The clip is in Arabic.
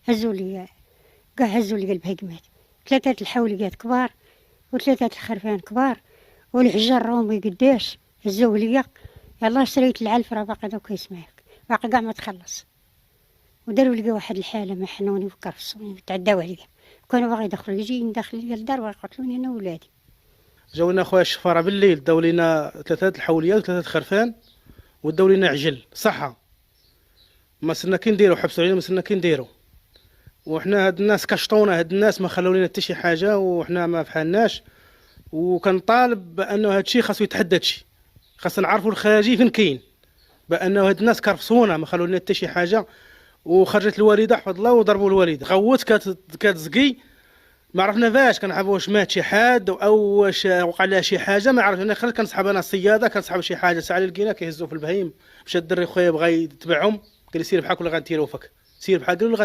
هزوا لي كاع، هزوا لي البهيمات، 3 الحوليات كبار و3 الخرفان كبار، والحجر رومي قداش هزوه ليا. يلاه شريت العلف راه باقي دوك يسمعك، باقي كاع ما تخلص. وداروا لي واحد الحاله محنوني وكرفصوني تعداو عليا، كانوا باغي يدخلوا يجي ندخل ليا للدار ويقتلوني انا وولادي. جاو لنا خويا الشفاره بالليل، داو لينا 3 الحوليات و3 خرفان، وداو لينا عجل صحه. ما صرنا كي نديرو، حبسوا علينا ما صرنا كي نديرو. وحنا هاد الناس كشطونا، هاد الناس ما خلوا لنا حتى شي حاجه، وحنا ما فحالناش. وكنطالب بانه هاد الشيء خاصو يتحدد، شي خاصنا نعرفوا الخارجي فين كاين، بانه هاد الناس كرفصونا ما خلوا لنا حتى شي حاجه. وخرجت الوالده حفظ الله وضربوا الوالده، غوت كتزقي، ما عرفنا فاش، كنعرف واش مات شي حاد او واش وقع لها شي حاجه، ما عرفنا. خرج كنسحب انا الصياده، كنسحب شي حاجه، ساعه اللي لقينا كيهزوا في البهيم. مشى الدري خويا بغا يتبعهم، قال لي سير بحال كل غنديرو فيك، سير بحال قالوا